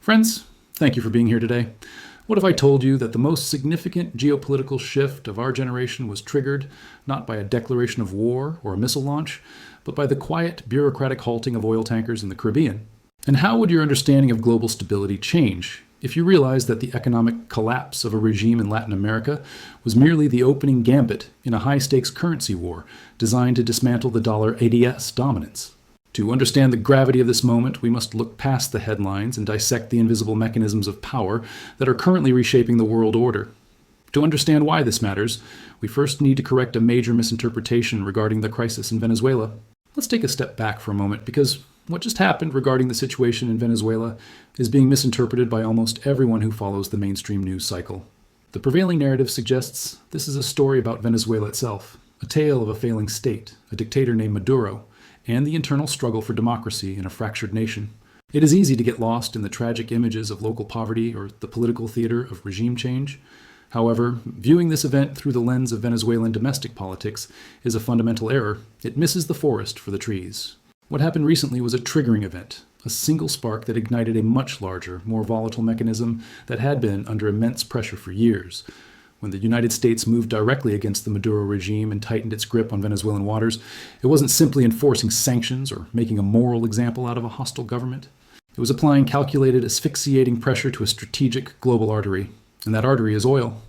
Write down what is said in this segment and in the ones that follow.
Friends, thank you for being here today. What if I told you that the most significant geopolitical shift of our generation was triggered not by a declaration of war or a missile launch, but by the quiet, bureaucratic halting of oil tankers in the Caribbean? And how would your understanding of global stability change if you realized that the economic collapse of a regime in Latin America was merely the opening gambit in a high-stakes currency war designed to dismantle the dollar ADS dominance? To understand the gravity of this moment, we must look past the headlines and dissect the invisible mechanisms of power that are currently reshaping the world order. To understand why this matters, we first need to correct a major misinterpretation regarding the crisis in Venezuela. Let's take a step back for a moment, because what just happened regarding the situation in Venezuela is being misinterpreted by almost everyone who follows the mainstream news cycle. The prevailing narrative suggests this is a story about Venezuela itself, a tale of a failing state, a dictator named Maduro, and the internal struggle for democracy in a fractured nation. It is easy to get lost in the tragic images of local poverty or the political theater of regime change. However, viewing this event through the lens of Venezuelan domestic politics is a fundamental error. It misses the forest for the trees. What happened recently was a triggering event, a single spark that ignited a much larger, more volatile mechanism that had been under immense pressure for years. When the United States moved directly against the Maduro regime and tightened its grip on Venezuelan waters, it wasn't simply enforcing sanctions or making a moral example out of a hostile government. It was applying calculated, asphyxiating pressure to a strategic global artery, and that artery is oil.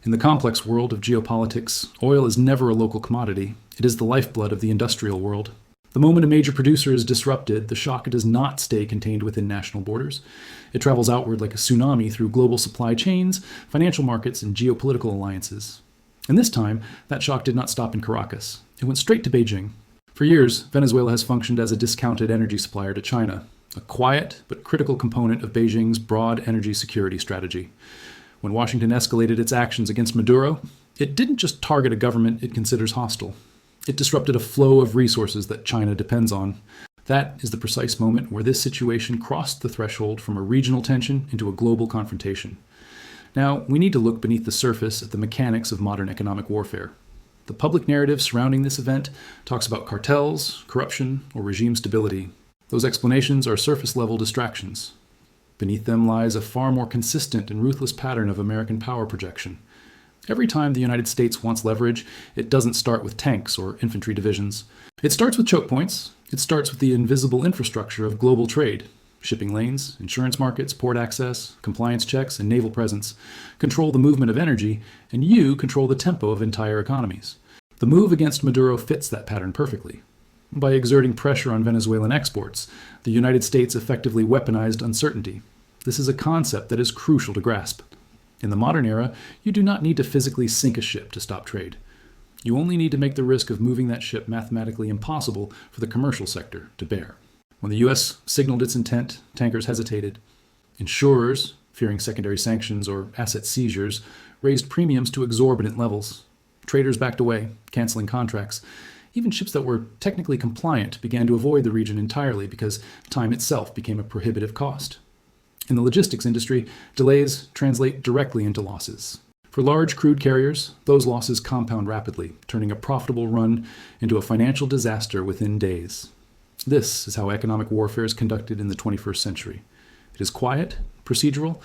In the complex world of geopolitics, oil is never a local commodity. It is the lifeblood of the industrial world. The moment a major producer is disrupted, the shock does not stay contained within national borders. It travels outward like a tsunami through global supply chains, financial markets, and geopolitical alliances. And this time, that shock did not stop in Caracas. It went straight to Beijing. For years, Venezuela has functioned as a discounted energy supplier to China, a quiet but critical component of Beijing's broad energy security strategy. When Washington escalated its actions against Maduro, it didn't just target a government it considers hostile. It disrupted a flow of resources that China depends on. That is the precise moment where this situation crossed the threshold from a regional tension into a global confrontation. Now, we need to look beneath the surface at the mechanics of modern economic warfare. The public narrative surrounding this event talks about cartels, corruption, or regime stability. Those explanations are surface-level distractions. Beneath them lies a far more consistent and ruthless pattern of American power projection. Every time the United States wants leverage, it doesn't start with tanks or infantry divisions. It starts with choke points. It starts with the invisible infrastructure of global trade. Shipping lanes, insurance markets, port access, compliance checks, and naval presence control the movement of energy, and you control the tempo of entire economies. The move against Maduro fits that pattern perfectly. By exerting pressure on Venezuelan exports, the United States effectively weaponized uncertainty. This is a concept that is crucial to grasp. In the modern era, you do not need to physically sink a ship to stop trade. You only need to make the risk of moving that ship mathematically impossible for the commercial sector to bear. When the U.S. signaled its intent, tankers hesitated. Insurers, fearing secondary sanctions or asset seizures, raised premiums to exorbitant levels. Traders backed away, canceling contracts. Even ships that were technically compliant began to avoid the region entirely because time itself became a prohibitive cost. In the logistics industry, delays translate directly into losses. For large crude carriers, those losses compound rapidly, turning a profitable run into a financial disaster within days. This is how economic warfare is conducted in the 21st century. It is quiet, procedural,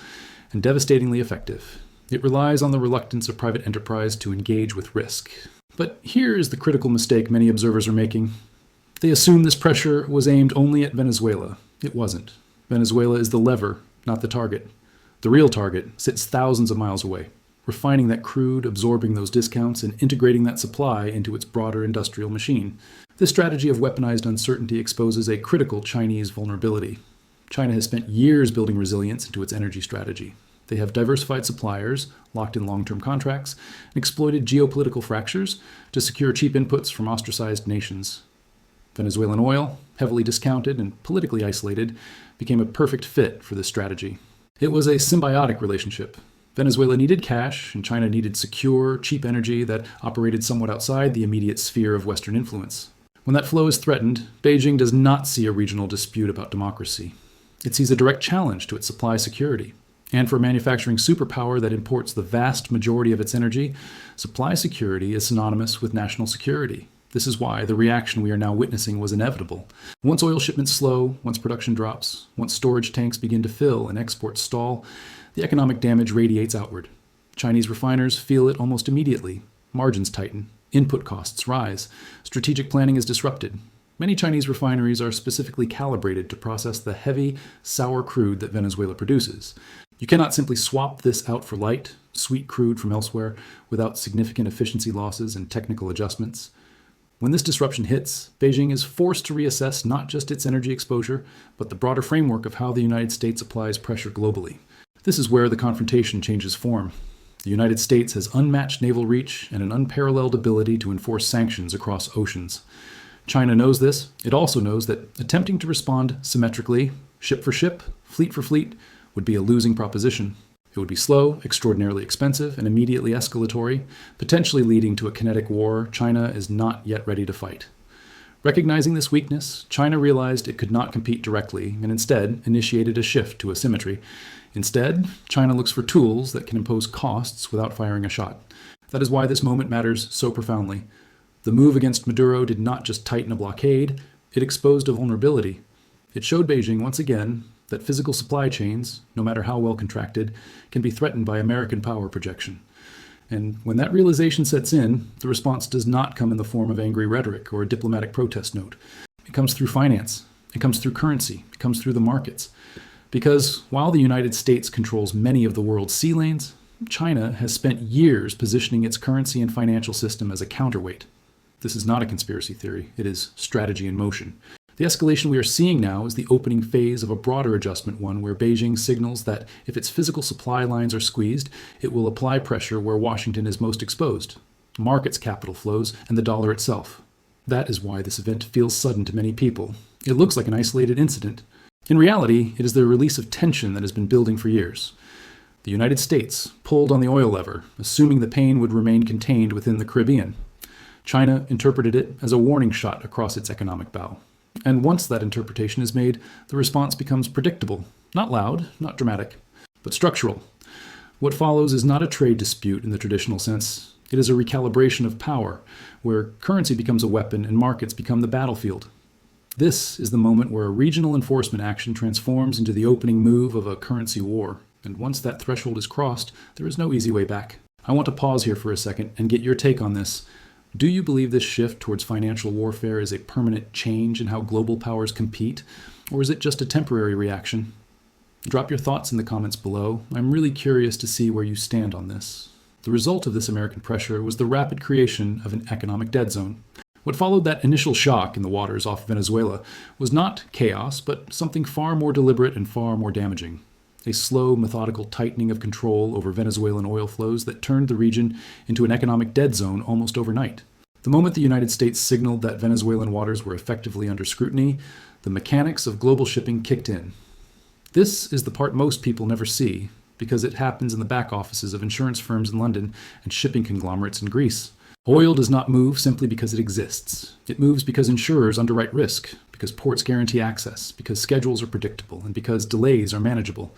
and devastatingly effective. It relies on the reluctance of private enterprise to engage with risk. But here is the critical mistake many observers are making. They assume this pressure was aimed only at Venezuela. It wasn't. Venezuela is the lever, not the target. The real target sits thousands of miles away, refining that crude, absorbing those discounts, and integrating that supply into its broader industrial machine. This strategy of weaponized uncertainty exposes a critical Chinese vulnerability. China has spent years building resilience into its energy strategy. They have diversified suppliers, locked in long-term contracts, and exploited geopolitical fractures to secure cheap inputs from ostracized nations. Venezuelan oil, heavily discounted and politically isolated, became a perfect fit for this strategy. It was a symbiotic relationship. Venezuela needed cash, and China needed secure, cheap energy that operated somewhat outside the immediate sphere of Western influence. When that flow is threatened, Beijing does not see a regional dispute about democracy. It sees a direct challenge to its supply security. And for a manufacturing superpower that imports the vast majority of its energy, supply security is synonymous with national security. This is why the reaction we are now witnessing was inevitable. Once oil shipments slow, once production drops, once storage tanks begin to fill and exports stall, the economic damage radiates outward. Chinese refiners feel it almost immediately. Margins tighten, input costs rise, strategic planning is disrupted. Many Chinese refineries are specifically calibrated to process the heavy, sour crude that Venezuela produces. You cannot simply swap this out for light, sweet crude from elsewhere without significant efficiency losses and technical adjustments. When this disruption hits, Beijing is forced to reassess not just its energy exposure, but the broader framework of how the United States applies pressure globally. This is where the confrontation changes form. The United States has unmatched naval reach and an unparalleled ability to enforce sanctions across oceans. China knows this. It also knows that attempting to respond symmetrically, ship for ship, fleet for fleet, would be a losing proposition. It would be slow, extraordinarily expensive, and immediately escalatory, potentially leading to a kinetic war China is not yet ready to fight. Recognizing this weakness, China realized it could not compete directly and instead initiated a shift to asymmetry. Instead, China looks for tools that can impose costs without firing a shot. That is why this moment matters so profoundly. The move against Maduro did not just tighten a blockade, it exposed a vulnerability. It showed Beijing once again that physical supply chains, no matter how well contracted, can be threatened by American power projection. And when that realization sets in, the response does not come in the form of angry rhetoric or a diplomatic protest note. It comes through finance, it comes through currency, it comes through the markets. Because while the United States controls many of the world's sea lanes, China has spent years positioning its currency and financial system as a counterweight. This is not a conspiracy theory, it is strategy in motion. The escalation we are seeing now is the opening phase of a broader adjustment one where Beijing signals that if its physical supply lines are squeezed, it will apply pressure where Washington is most exposed: markets, capital flows, and the dollar itself. That is why this event feels sudden to many people. It looks like an isolated incident. In reality, it is the release of tension that has been building for years. The United States pulled on the oil lever, assuming the pain would remain contained within the Caribbean. China interpreted it as a warning shot across its economic bow. And once that interpretation is made, the response becomes predictable, not loud, not dramatic, but structural. What follows is not a trade dispute in the traditional sense. It is a recalibration of power, where currency becomes a weapon and markets become the battlefield. This is the moment where a regional enforcement action transforms into the opening move of a currency war. And once that threshold is crossed, there is no easy way back. I want to pause here for a second and get your take on this. Do you believe this shift towards financial warfare is a permanent change in how global powers compete, or is it just a temporary reaction? Drop your thoughts in the comments below. I'm really curious to see where you stand on this. The result of this American pressure was the rapid creation of an economic dead zone. What followed that initial shock in the waters off Venezuela was not chaos, but something far more deliberate and far more damaging. A slow, methodical tightening of control over Venezuelan oil flows that turned the region into an economic dead zone almost overnight. The moment the United States signaled that Venezuelan waters were effectively under scrutiny, the mechanics of global shipping kicked in. This is the part most people never see, because it happens in the back offices of insurance firms in London and shipping conglomerates in Greece. Oil does not move simply because it exists. It moves because insurers underwrite risk, because ports guarantee access, because schedules are predictable, and because delays are manageable.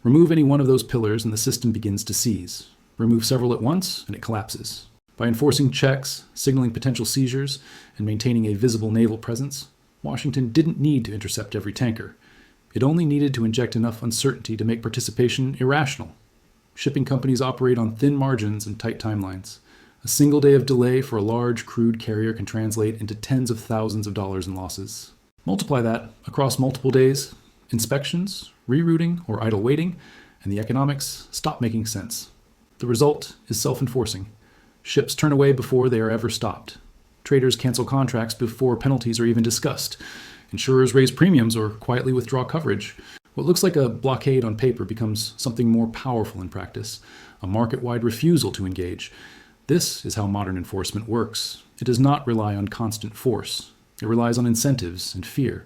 Remove any one of those pillars and the system begins to seize. Remove several at once and it collapses. By enforcing checks, signaling potential seizures, and maintaining a visible naval presence, Washington didn't need to intercept every tanker. It only needed to inject enough uncertainty to make participation irrational. Shipping companies operate on thin margins and tight timelines. A single day of delay for a large crude carrier can translate into tens of thousands of dollars in losses. Multiply that across multiple days, inspections, rerouting, or idle waiting, and the economics stop making sense. The result is self-enforcing. Ships turn away before they are ever stopped. Traders cancel contracts before penalties are even discussed. Insurers raise premiums or quietly withdraw coverage. What looks like a blockade on paper becomes something more powerful in practice, a market-wide refusal to engage. This is how modern enforcement works. It does not rely on constant force. It relies on incentives and fear.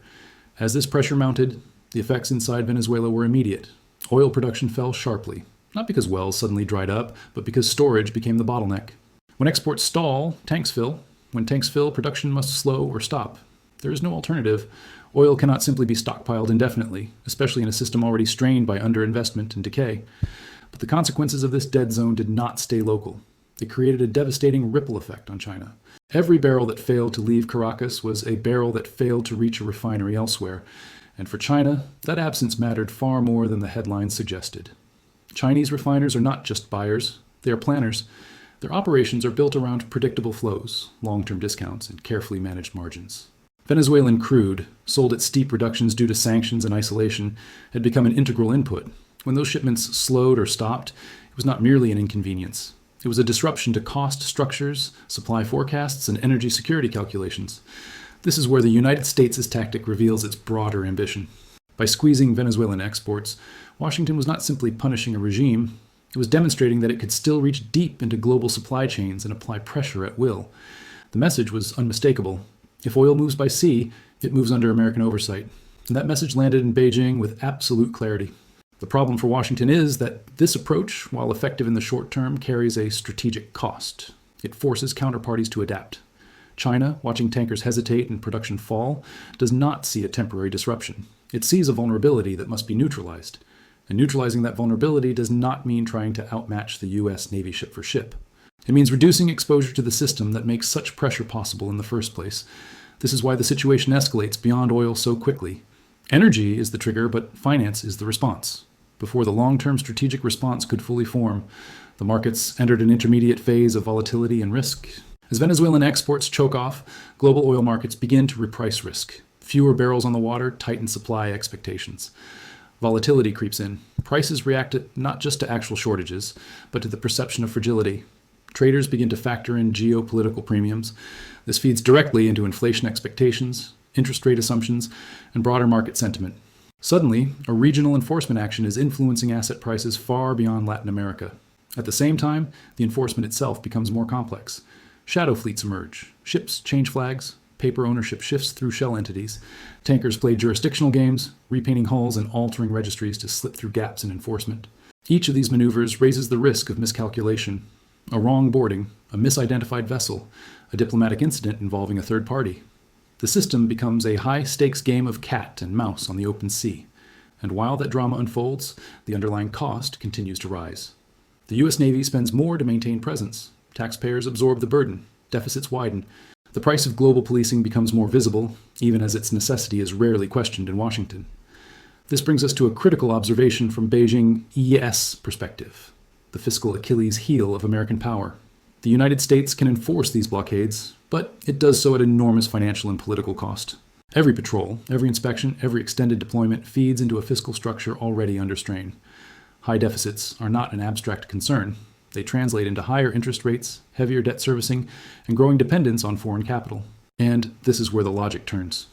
As this pressure mounted, the effects inside Venezuela were immediate. Oil production fell sharply, not because wells suddenly dried up, but because storage became the bottleneck. When exports stall, tanks fill. When tanks fill, production must slow or stop. There is no alternative. Oil cannot simply be stockpiled indefinitely, especially in a system already strained by underinvestment and decay. But the consequences of this dead zone did not stay local. They created a devastating ripple effect on China. Every barrel that failed to leave Caracas was a barrel that failed to reach a refinery elsewhere. And for China, that absence mattered far more than the headlines suggested. Chinese refiners are not just buyers, they are planners. Their operations are built around predictable flows, long-term discounts, and carefully managed margins. Venezuelan crude, sold at steep reductions due to sanctions and isolation, had become an integral input. When those shipments slowed or stopped, it was not merely an inconvenience. It was a disruption to cost structures, supply forecasts, and energy security calculations. This is where the United States' tactic reveals its broader ambition. By squeezing Venezuelan exports, Washington was not simply punishing a regime, it was demonstrating that it could still reach deep into global supply chains and apply pressure at will. The message was unmistakable. If oil moves by sea, it moves under American oversight. And that message landed in Beijing with absolute clarity. The problem for Washington is that this approach, while effective in the short term, carries a strategic cost. It forces counterparties to adapt. China, watching tankers hesitate and production fall, does not see a temporary disruption. It sees a vulnerability that must be neutralized. And neutralizing that vulnerability does not mean trying to outmatch the U.S. Navy ship for ship. It means reducing exposure to the system that makes such pressure possible in the first place. This is why the situation escalates beyond oil so quickly. Energy is the trigger, but finance is the response. Before the long-term strategic response could fully form, the markets entered an intermediate phase of volatility and risk. As Venezuelan exports choke off, global oil markets begin to reprice risk. Fewer barrels on the water tighten supply expectations. Volatility creeps in. Prices react not just to actual shortages, but to the perception of fragility. Traders begin to factor in geopolitical premiums. This feeds directly into inflation expectations, interest rate assumptions, and broader market sentiment. Suddenly, a regional enforcement action is influencing asset prices far beyond Latin America. At the same time, the enforcement itself becomes more complex. Shadow fleets emerge. Ships change flags. Paper ownership shifts through shell entities. Tankers play jurisdictional games, repainting hulls and altering registries to slip through gaps in enforcement. Each of these maneuvers raises the risk of miscalculation. A wrong boarding, a misidentified vessel, a diplomatic incident involving a third party. The system becomes a high-stakes game of cat and mouse on the open sea. And while that drama unfolds, the underlying cost continues to rise. The U.S. Navy spends more to maintain presence. Taxpayers absorb the burden. Deficits widen. The price of global policing becomes more visible, even as its necessity is rarely questioned in Washington. This brings us to a critical observation from Beijing ES perspective, the fiscal Achilles heel of American power. The United States can enforce these blockades, but it does so at enormous financial and political cost. Every patrol, every inspection, every extended deployment feeds into a fiscal structure already under strain. High deficits are not an abstract concern. They translate into higher interest rates, heavier debt servicing, and growing dependence on foreign capital. And this is where the logic turns.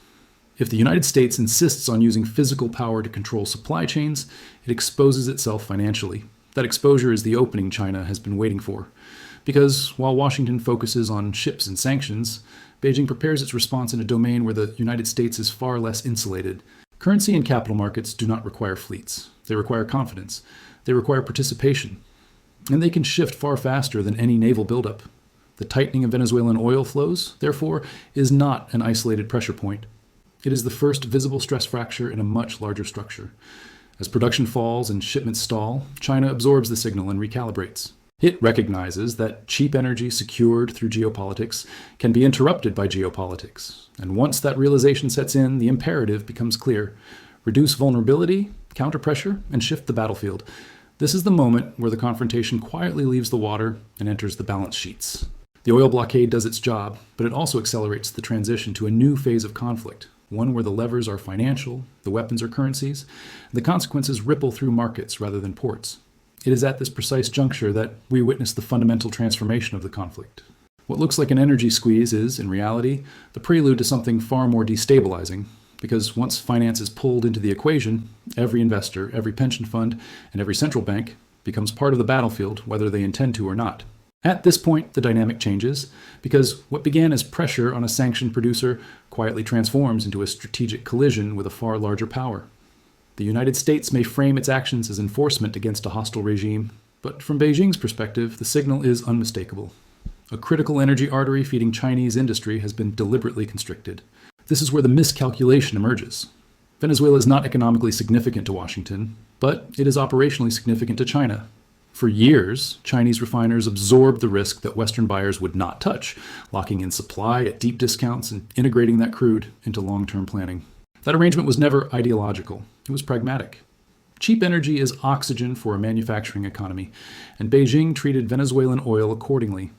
If the United States insists on using physical power to control supply chains, it exposes itself financially. That exposure is the opening China has been waiting for. Because while Washington focuses on ships and sanctions, Beijing prepares its response in a domain where the United States is far less insulated. Currency and capital markets do not require fleets. They require confidence. They require participation. And they can shift far faster than any naval buildup. The tightening of Venezuelan oil flows, therefore, is not an isolated pressure point. It is the first visible stress fracture in a much larger structure. As production falls and shipments stall, China absorbs the signal and recalibrates. It recognizes that cheap energy secured through geopolitics can be interrupted by geopolitics. And once that realization sets in, the imperative becomes clear. Reduce vulnerability, counter pressure, and shift the battlefield. This is the moment where the confrontation quietly leaves the water and enters the balance sheets. The oil blockade does its job, but it also accelerates the transition to a new phase of conflict, one where the levers are financial, the weapons are currencies, and the consequences ripple through markets rather than ports. It is at this precise juncture that we witness the fundamental transformation of the conflict. What looks like an energy squeeze is, in reality, the prelude to something far more destabilizing, because once finance is pulled into the equation, every investor, every pension fund, and every central bank becomes part of the battlefield, whether they intend to or not. At this point, the dynamic changes, because what began as pressure on a sanctioned producer quietly transforms into a strategic collision with a far larger power. The United States may frame its actions as enforcement against a hostile regime, but from Beijing's perspective, the signal is unmistakable. A critical energy artery feeding Chinese industry has been deliberately constricted. This is where the miscalculation emerges. Venezuela is not economically significant to Washington, but it is operationally significant to China. For years, Chinese refiners absorbed the risk that Western buyers would not touch, locking in supply at deep discounts and integrating that crude into long-term planning. That arrangement was never ideological. It was pragmatic. Cheap energy is oxygen for a manufacturing economy, and Beijing treated Venezuelan oil accordingly.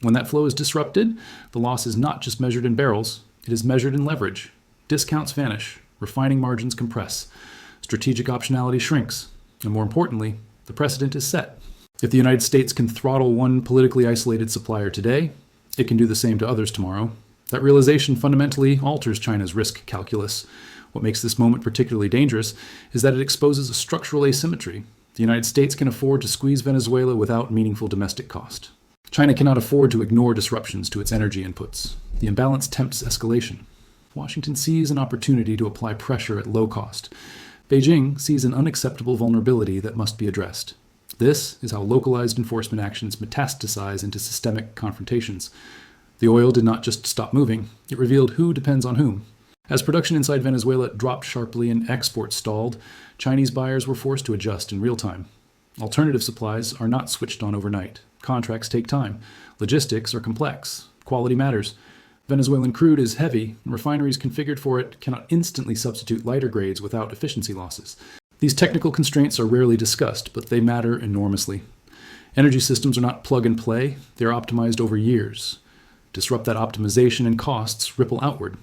When that flow is disrupted, the loss is not just measured in barrels, it is measured in leverage. Discounts vanish, refining margins compress, strategic optionality shrinks, and more importantly, the precedent is set. If the United States can throttle one politically isolated supplier today, it can do the same to others tomorrow. That realization fundamentally alters China's risk calculus. What makes this moment particularly dangerous is that it exposes a structural asymmetry. The United States can afford to squeeze Venezuela without meaningful domestic cost. China cannot afford to ignore disruptions to its energy inputs. The imbalance tempts escalation. Washington sees an opportunity to apply pressure at low cost. Beijing sees an unacceptable vulnerability that must be addressed. This is how localized enforcement actions metastasize into systemic confrontations. The oil did not just stop moving, it revealed who depends on whom. As production inside Venezuela dropped sharply and exports stalled, Chinese buyers were forced to adjust in real time. Alternative supplies are not switched on overnight. Contracts take time. Logistics are complex. Quality matters. Venezuelan crude is heavy, and refineries configured for it cannot instantly substitute lighter grades without efficiency losses. These technical constraints are rarely discussed, but they matter enormously. Energy systems are not plug and play, they are optimized over years. Disrupt that optimization and costs ripple outward.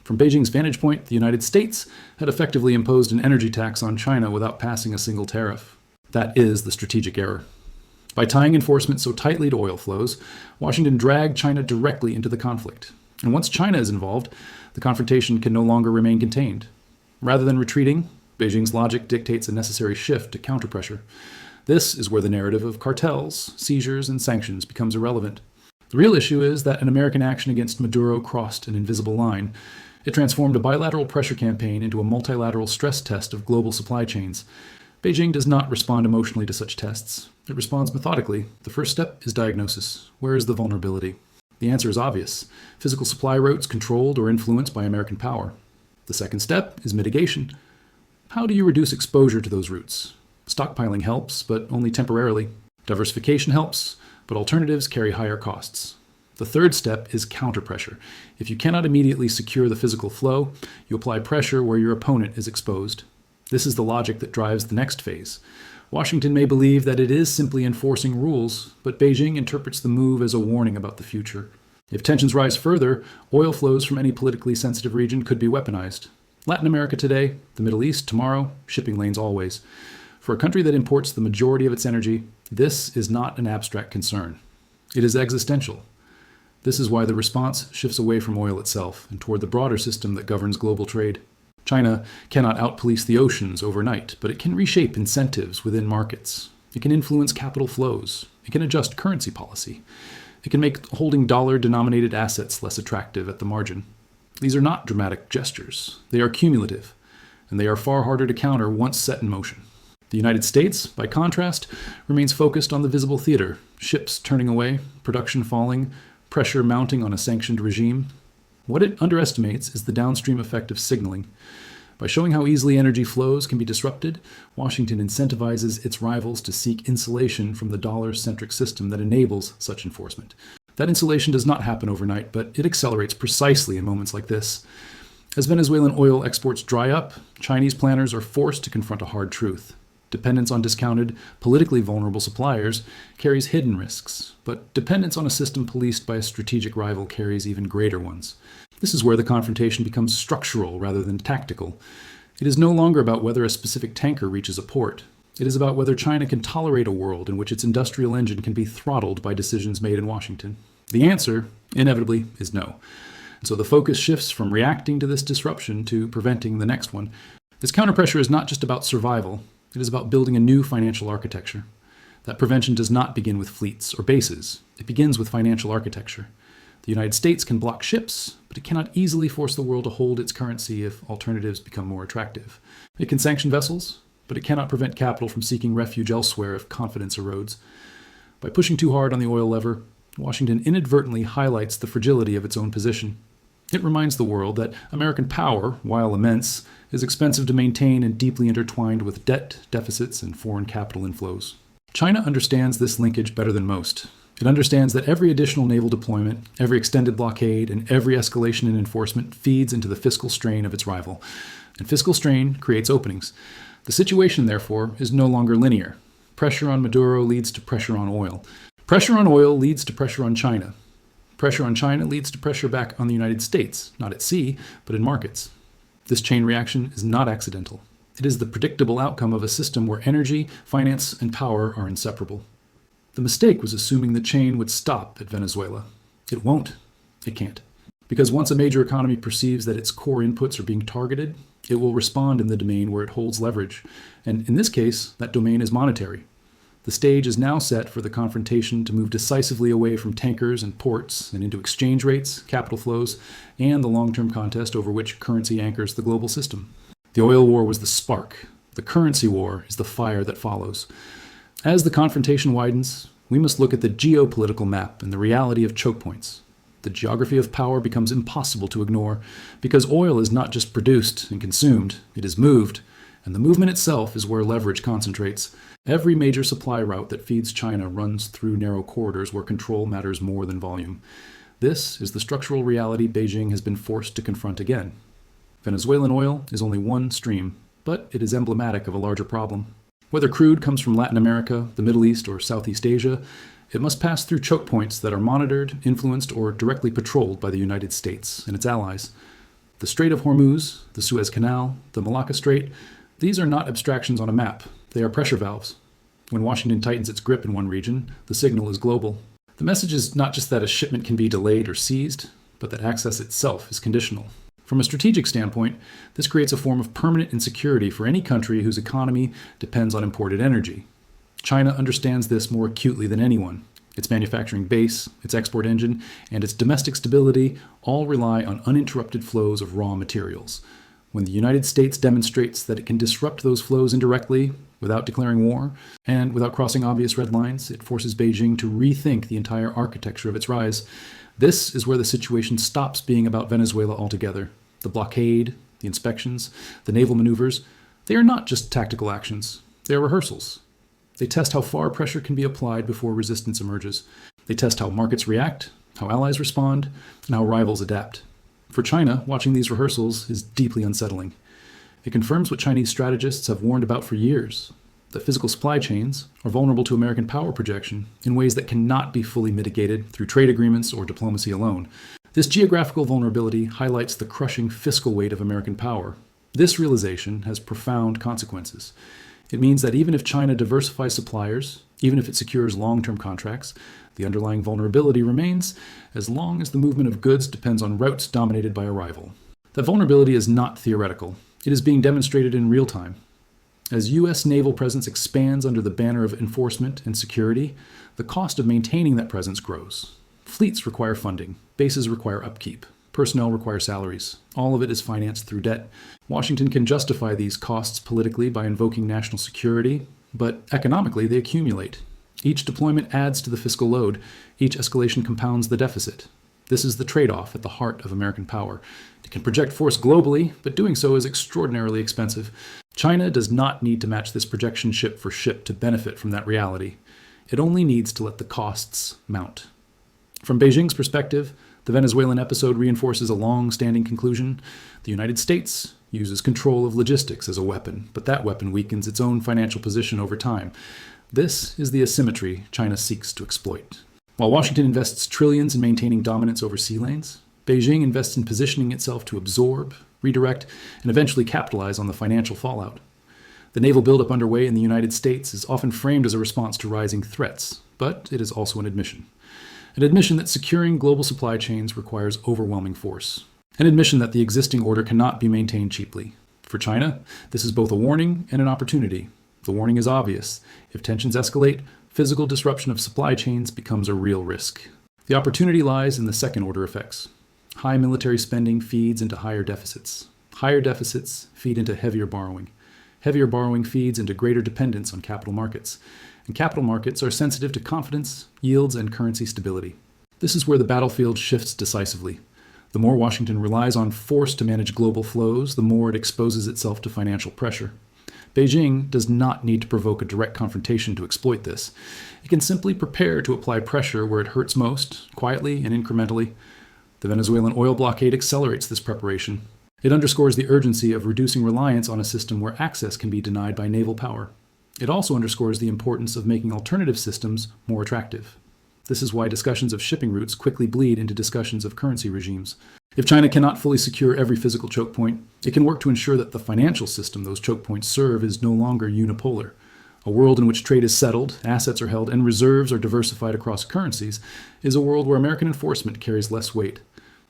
From Beijing's vantage point, the United States had effectively imposed an energy tax on China without passing a single tariff. That is the strategic error. By tying enforcement so tightly to oil flows, Washington dragged China directly into the conflict. And once China is involved, the confrontation can no longer remain contained. Rather than retreating, Beijing's logic dictates a necessary shift to counterpressure. This is where the narrative of cartels, seizures, and sanctions becomes irrelevant. The real issue is that an American action against Maduro crossed an invisible line. It transformed a bilateral pressure campaign into a multilateral stress test of global supply chains. Beijing does not respond emotionally to such tests. It responds methodically. The first step is diagnosis. Where is the vulnerability? The answer is obvious. Physical supply routes controlled or influenced by American power. The second step is mitigation. How do you reduce exposure to those routes? Stockpiling helps, but only temporarily. Diversification helps, but alternatives carry higher costs. The third step is counterpressure. If you cannot immediately secure the physical flow, you apply pressure where your opponent is exposed. This is the logic that drives the next phase. Washington may believe that it is simply enforcing rules, but Beijing interprets the move as a warning about the future. If tensions rise further, oil flows from any politically sensitive region could be weaponized. Latin America today, the Middle East tomorrow, shipping lanes always. For a country that imports the majority of its energy, this is not an abstract concern. It is existential. This is why the response shifts away from oil itself and toward the broader system that governs global trade. China cannot outpolice the oceans overnight, but it can reshape incentives within markets. It can influence capital flows. It can adjust currency policy. It can make holding dollar-denominated assets less attractive at the margin. These are not dramatic gestures. They are cumulative, and they are far harder to counter once set in motion. The United States, by contrast, remains focused on the visible theater, ships turning away, production falling, pressure mounting on a sanctioned regime. What it underestimates is the downstream effect of signaling. By showing how easily energy flows can be disrupted, Washington incentivizes its rivals to seek insulation from the dollar-centric system that enables such enforcement. That insulation does not happen overnight, but it accelerates precisely in moments like this. As Venezuelan oil exports dry up, Chinese planners are forced to confront a hard truth. Dependence on discounted, politically vulnerable suppliers carries hidden risks, but dependence on a system policed by a strategic rival carries even greater ones. This is where the confrontation becomes structural rather than tactical. It is no longer about whether a specific tanker reaches a port. It is about whether China can tolerate a world in which its industrial engine can be throttled by decisions made in Washington. The answer, inevitably, is no. And so the focus shifts from reacting to this disruption to preventing the next one. This counterpressure is not just about survival. It is about building a new financial architecture. That prevention does not begin with fleets or bases. It begins with financial architecture. The United States can block ships, but it cannot easily force the world to hold its currency if alternatives become more attractive. It can sanction vessels, but it cannot prevent capital from seeking refuge elsewhere if confidence erodes. By pushing too hard on the oil lever, Washington inadvertently highlights the fragility of its own position. It reminds the world that American power, while immense, is expensive to maintain and deeply intertwined with debt, deficits, and foreign capital inflows. China understands this linkage better than most. It understands that every additional naval deployment, every extended blockade, and every escalation in enforcement feeds into the fiscal strain of its rival. And fiscal strain creates openings. The situation, therefore, is no longer linear. Pressure on Maduro leads to pressure on oil. Pressure on oil leads to pressure on China. Pressure on China leads to pressure back on the United States, not at sea, but in markets. This chain reaction is not accidental. It is the predictable outcome of a system where energy, finance, and power are inseparable. The mistake was assuming the chain would stop at Venezuela. It won't. It can't. Because once a major economy perceives that its core inputs are being targeted, it will respond in the domain where it holds leverage. And in this case, that domain is monetary. The stage is now set for the confrontation to move decisively away from tankers and ports and into exchange rates, capital flows, and the long-term contest over which currency anchors the global system. The oil war was the spark. The currency war is the fire that follows. As the confrontation widens, we must look at the geopolitical map and the reality of choke points. The geography of power becomes impossible to ignore because oil is not just produced and consumed, it is moved, and the movement itself is where leverage concentrates. Every major supply route that feeds China runs through narrow corridors where control matters more than volume. This is the structural reality Beijing has been forced to confront again. Venezuelan oil is only one stream, but it is emblematic of a larger problem. Whether crude comes from Latin America, the Middle East, or Southeast Asia, it must pass through choke points that are monitored, influenced, or directly patrolled by the United States and its allies. The Strait of Hormuz, the Suez Canal, the Malacca Strait, these are not abstractions on a map. They are pressure valves. When Washington tightens its grip in one region, the signal is global. The message is not just that a shipment can be delayed or seized, but that access itself is conditional. From a strategic standpoint, this creates a form of permanent insecurity for any country whose economy depends on imported energy. China understands this more acutely than anyone. Its manufacturing base, its export engine, and its domestic stability all rely on uninterrupted flows of raw materials. When the United States demonstrates that it can disrupt those flows indirectly, without declaring war, and without crossing obvious red lines, it forces Beijing to rethink the entire architecture of its rise. This is where the situation stops being about Venezuela altogether. The blockade, the inspections, the naval maneuvers, they are not just tactical actions. They are rehearsals. They test how far pressure can be applied before resistance emerges. They test how markets react, how allies respond, and how rivals adapt. For China, watching these rehearsals is deeply unsettling. It confirms what Chinese strategists have warned about for years, that physical supply chains are vulnerable to American power projection in ways that cannot be fully mitigated through trade agreements or diplomacy alone. This geographical vulnerability highlights the crushing fiscal weight of American power. This realization has profound consequences. It means that even if China diversifies suppliers, even if it secures long-term contracts, the underlying vulnerability remains as long as the movement of goods depends on routes dominated by a rival. That vulnerability is not theoretical. It is being demonstrated in real time. As U.S. naval presence expands under the banner of enforcement and security, the cost of maintaining that presence grows. Fleets require funding, bases require upkeep, personnel require salaries. All of it is financed through debt. Washington can justify these costs politically by invoking national security, but economically they accumulate. Each deployment adds to the fiscal load. Each escalation compounds the deficit. This is the trade-off at the heart of American power. It can project force globally, but doing so is extraordinarily expensive. China does not need to match this projection ship for ship to benefit from that reality. It only needs to let the costs mount. From Beijing's perspective, the Venezuelan episode reinforces a long-standing conclusion. The United States uses control of logistics as a weapon, but that weapon weakens its own financial position over time. This is the asymmetry China seeks to exploit. While Washington invests trillions in maintaining dominance over sea lanes, Beijing invests in positioning itself to absorb, redirect, and eventually capitalize on the financial fallout. The naval buildup underway in the United States is often framed as a response to rising threats, but it is also an admission. An admission that securing global supply chains requires overwhelming force. An admission that the existing order cannot be maintained cheaply. For China, this is both a warning and an opportunity. The warning is obvious. If tensions escalate, physical disruption of supply chains becomes a real risk. The opportunity lies in the second-order effects. High military spending feeds into higher deficits. Higher deficits feed into heavier borrowing. Heavier borrowing feeds into greater dependence on capital markets. And capital markets are sensitive to confidence, yields, and currency stability. This is where the battlefield shifts decisively. The more Washington relies on force to manage global flows, the more it exposes itself to financial pressure. Beijing does not need to provoke a direct confrontation to exploit this. It can simply prepare to apply pressure where it hurts most, quietly and incrementally. The Venezuelan oil blockade accelerates this preparation. It underscores the urgency of reducing reliance on a system where access can be denied by naval power. It also underscores the importance of making alternative systems more attractive. This is why discussions of shipping routes quickly bleed into discussions of currency regimes. If China cannot fully secure every physical choke point, it can work to ensure that the financial system those choke points serve is no longer unipolar. A world in which trade is settled, assets are held, and reserves are diversified across currencies is a world where American enforcement carries less weight.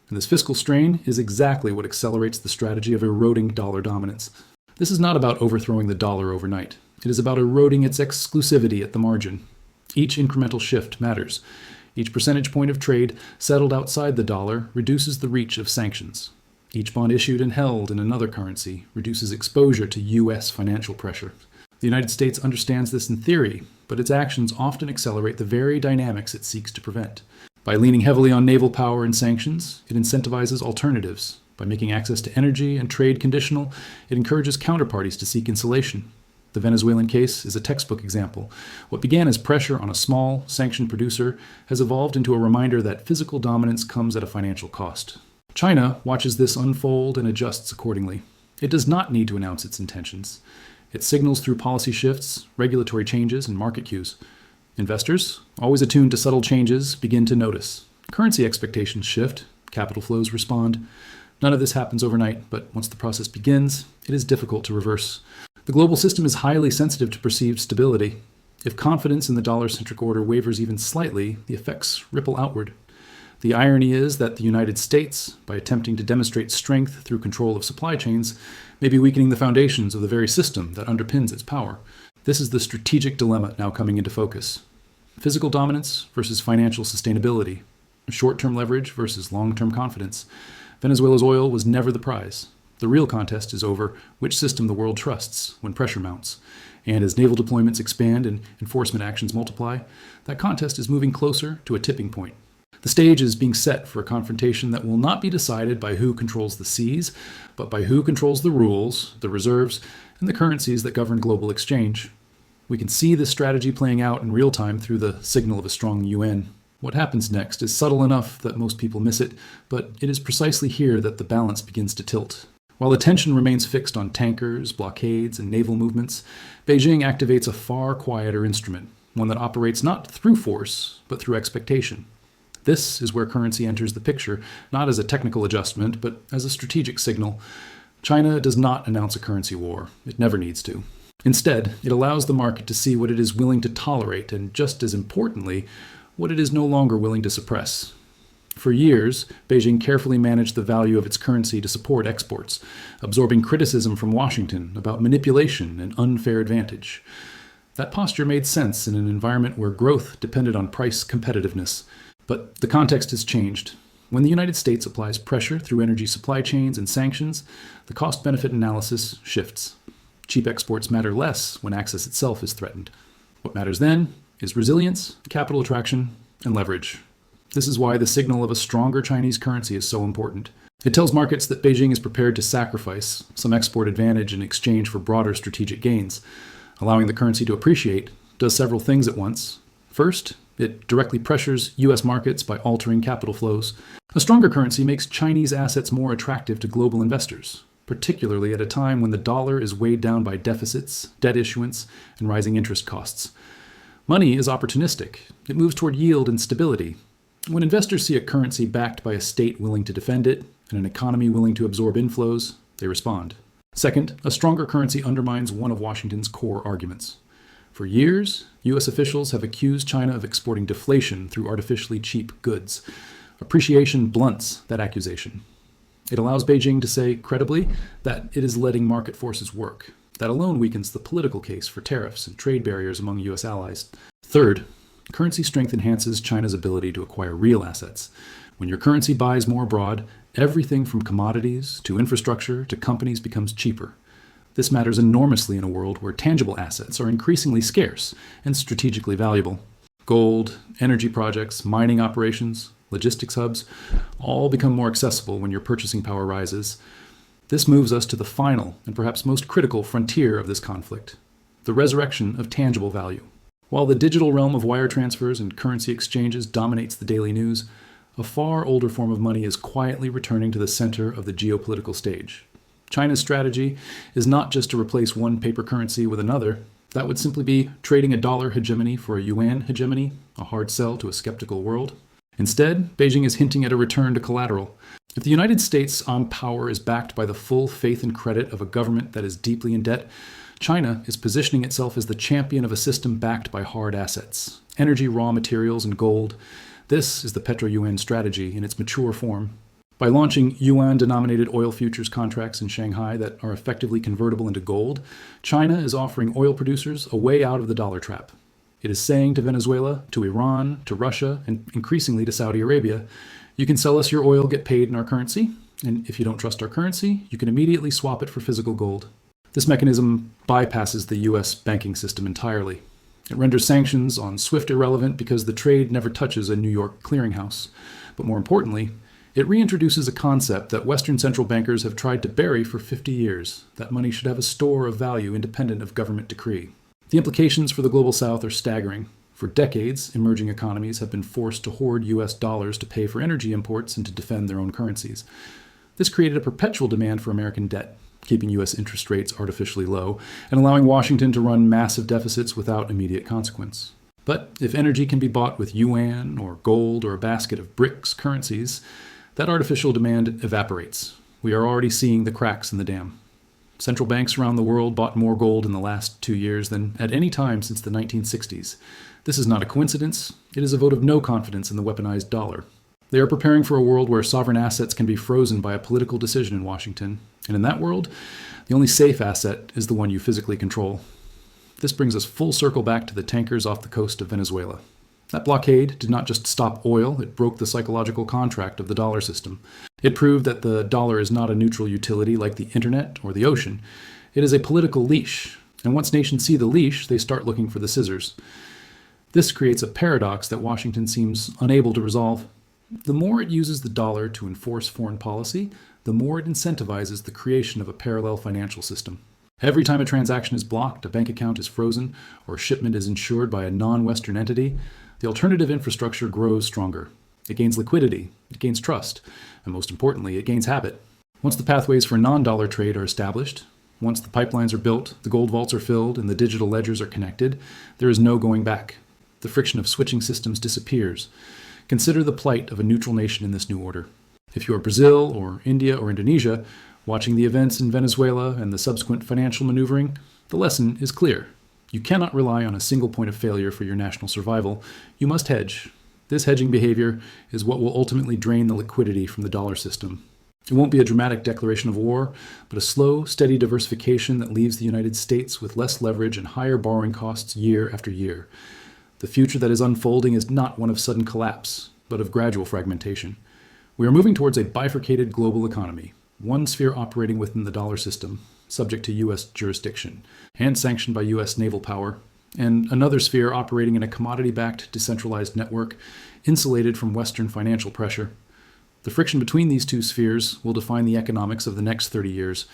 And this fiscal strain is exactly what accelerates the strategy of eroding dollar dominance. This is not about overthrowing the dollar overnight. It is about eroding its exclusivity at the margin. Each incremental shift matters. Each percentage point of trade settled outside the dollar reduces the reach of sanctions. Each bond issued and held in another currency reduces exposure to U.S. financial pressure. The United States understands this in theory, but its actions often accelerate the very dynamics it seeks to prevent. By leaning heavily on naval power and sanctions, it incentivizes alternatives. By making access to energy and trade conditional, it encourages counterparties to seek insulation. The Venezuelan case is a textbook example. What began as pressure on a small, sanctioned producer has evolved into a reminder that physical dominance comes at a financial cost. China watches this unfold and adjusts accordingly. It does not need to announce its intentions. It signals through policy shifts, regulatory changes, and market cues. Investors, always attuned to subtle changes, begin to notice. Currency expectations shift, capital flows respond. None of this happens overnight, but once the process begins, it is difficult to reverse. The global system is highly sensitive to perceived stability. If confidence in the dollar-centric order wavers even slightly, the effects ripple outward. The irony is that the United States, by attempting to demonstrate strength through control of supply chains, may be weakening the foundations of the very system that underpins its power. This is the strategic dilemma now coming into focus. Physical dominance versus financial sustainability. Short-term leverage versus long-term confidence. Venezuela's oil was never the prize. The real contest is over which system the world trusts when pressure mounts. And as naval deployments expand and enforcement actions multiply, that contest is moving closer to a tipping point. The stage is being set for a confrontation that will not be decided by who controls the seas, but by who controls the rules, the reserves, and the currencies that govern global exchange. We can see this strategy playing out in real time through the signal of a strong UN. What happens next is subtle enough that most people miss it, but it is precisely here that the balance begins to tilt. While attention remains fixed on tankers, blockades, and naval movements, Beijing activates a far quieter instrument, one that operates not through force, but through expectation. This is where currency enters the picture, not as a technical adjustment, but as a strategic signal. China does not announce a currency war. It never needs to. Instead, it allows the market to see what it is willing to tolerate, and just as importantly, what it is no longer willing to suppress. For years, Beijing carefully managed the value of its currency to support exports, absorbing criticism from Washington about manipulation and unfair advantage. That posture made sense in an environment where growth depended on price competitiveness. But the context has changed. When the United States applies pressure through energy supply chains and sanctions, the cost-benefit analysis shifts. Cheap exports matter less when access itself is threatened. What matters then is resilience, capital attraction, and leverage. This is why the signal of a stronger Chinese currency is so important. It tells markets that Beijing is prepared to sacrifice some export advantage in exchange for broader strategic gains. Allowing the currency to appreciate does several things at once. First, it directly pressures U.S. markets by altering capital flows. A stronger currency makes Chinese assets more attractive to global investors, particularly at a time when the dollar is weighed down by deficits, debt issuance, and rising interest costs. Money is opportunistic. It moves toward yield and stability. When investors see a currency backed by a state willing to defend it and an economy willing to absorb inflows, they respond. Second, a stronger currency undermines one of Washington's core arguments. For years, U.S. officials have accused China of exporting deflation through artificially cheap goods. Appreciation blunts that accusation. It allows Beijing to say credibly that it is letting market forces work. That alone weakens the political case for tariffs and trade barriers among U.S. allies. Third, currency strength enhances China's ability to acquire real assets. When your currency buys more abroad, everything from commodities to infrastructure to companies becomes cheaper. This matters enormously in a world where tangible assets are increasingly scarce and strategically valuable. Gold, energy projects, mining operations, logistics hubs all become more accessible when your purchasing power rises. This moves us to the final and perhaps most critical frontier of this conflict, the resurrection of tangible value. While the digital realm of wire transfers and currency exchanges dominates the daily news, a far older form of money is quietly returning to the center of the geopolitical stage. China's strategy is not just to replace one paper currency with another. That would simply be trading a dollar hegemony for a yuan hegemony, a hard sell to a skeptical world. Instead, Beijing is hinting at a return to collateral. If the United States' armed power is backed by the full faith and credit of a government that is deeply in debt, China is positioning itself as the champion of a system backed by hard assets, energy, raw materials, and gold. This is the Petro-Yuan strategy in its mature form. By launching yuan-denominated oil futures contracts in Shanghai that are effectively convertible into gold, China is offering oil producers a way out of the dollar trap. It is saying to Venezuela, to Iran, to Russia, and increasingly to Saudi Arabia, you can sell us your oil, get paid in our currency, and if you don't trust our currency, you can immediately swap it for physical gold. This mechanism bypasses the U.S. banking system entirely. It renders sanctions on SWIFT irrelevant because the trade never touches a New York clearinghouse. But more importantly, it reintroduces a concept that Western central bankers have tried to bury for 50 years, that money should have a store of value independent of government decree. The implications for the global South are staggering. For decades, emerging economies have been forced to hoard U.S. dollars to pay for energy imports and to defend their own currencies. This created a perpetual demand for American debt, keeping U.S. interest rates artificially low and allowing Washington to run massive deficits without immediate consequence. But if energy can be bought with yuan or gold or a basket of BRICS currencies, that artificial demand evaporates. We are already seeing the cracks in the dam. Central banks around the world bought more gold in the last 2 years than at any time since the 1960s. This is not a coincidence. It is a vote of no confidence in the weaponized dollar. They are preparing for a world where sovereign assets can be frozen by a political decision in Washington. And in that world, the only safe asset is the one you physically control. This brings us full circle back to the tankers off the coast of Venezuela. That blockade did not just stop oil, it broke the psychological contract of the dollar system. It proved that the dollar is not a neutral utility like the internet or the ocean. It is a political leash, and once nations see the leash, they start looking for the scissors. This creates a paradox that Washington seems unable to resolve. The more it uses the dollar to enforce foreign policy, the more it incentivizes the creation of a parallel financial system. Every time a transaction is blocked, a bank account is frozen, or a shipment is insured by a non-Western entity, the alternative infrastructure grows stronger. It gains liquidity, it gains trust, and most importantly, it gains habit. Once the pathways for non-dollar trade are established, once the pipelines are built, the gold vaults are filled, and the digital ledgers are connected, there is no going back. The friction of switching systems disappears. Consider the plight of a neutral nation in this new order. If you are Brazil or India or Indonesia, watching the events in Venezuela and the subsequent financial maneuvering, the lesson is clear. You cannot rely on a single point of failure for your national survival. You must hedge. This hedging behavior is what will ultimately drain the liquidity from the dollar system. It won't be a dramatic declaration of war, but a slow, steady diversification that leaves the United States with less leverage and higher borrowing costs year after year. The future that is unfolding is not one of sudden collapse, but of gradual fragmentation. We are moving towards a bifurcated global economy, one sphere operating within the dollar system, subject to U.S. jurisdiction, and sanctioned by U.S. naval power, and another sphere operating in a commodity-backed, decentralized network, insulated from Western financial pressure. The friction between these two spheres will define the economics of the next 30 years.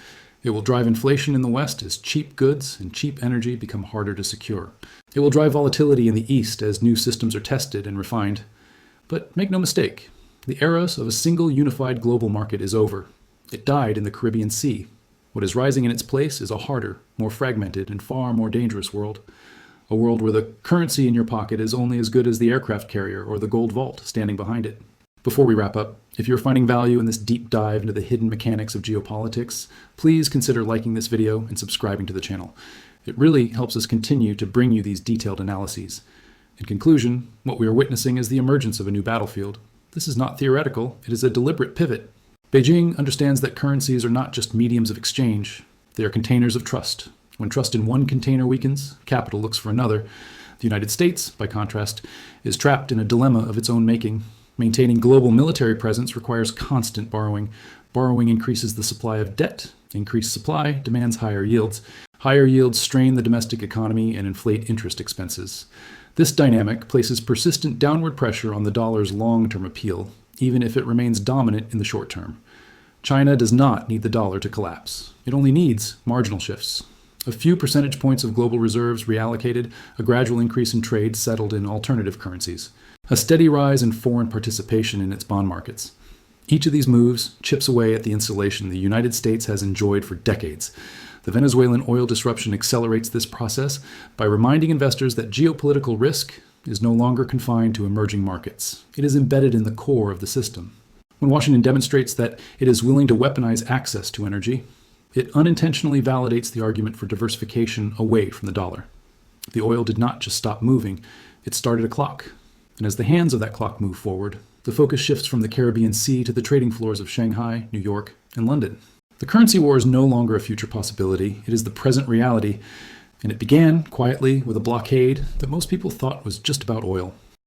It will drive inflation in the West as cheap goods and cheap energy become harder to secure. It will drive volatility in the East as new systems are tested and refined. But make no mistake, the era of a single unified global market is over. It died in the Caribbean Sea. What is rising in its place is a harder, more fragmented, and far more dangerous world. A world where the currency in your pocket is only as good as the aircraft carrier or the gold vault standing behind it. Before we wrap up, if you're finding value in this deep dive into the hidden mechanics of geopolitics, please consider liking this video and subscribing to the channel. It really helps us continue to bring you these detailed analyses. In conclusion, what we are witnessing is the emergence of a new battlefield. This is not theoretical, it is a deliberate pivot. Beijing understands that currencies are not just mediums of exchange, they are containers of trust. When trust in one container weakens, capital looks for another. The United States, by contrast, is trapped in a dilemma of its own making. Maintaining global military presence requires constant borrowing. Borrowing increases the supply of debt. Increased supply demands higher yields. Higher yields strain the domestic economy and inflate interest expenses. This dynamic places persistent downward pressure on the dollar's long-term appeal, even if it remains dominant in the short term. China does not need the dollar to collapse. It only needs marginal shifts. A few percentage points of global reserves reallocated, a gradual increase in trade settled in alternative currencies, a steady rise in foreign participation in its bond markets. Each of these moves chips away at the insulation the United States has enjoyed for decades. The Venezuelan oil disruption accelerates this process by reminding investors that geopolitical risk is no longer confined to emerging markets. It is embedded in the core of the system. When Washington demonstrates that it is willing to weaponize access to energy, it unintentionally validates the argument for diversification away from the dollar. The oil did not just stop moving, it started a clock. And as the hands of that clock move forward, the focus shifts from the Caribbean Sea to the trading floors of Shanghai, New York, and London. The currency war is no longer a future possibility, it is the present reality, and it began quietly with a blockade that most people thought was just about oil.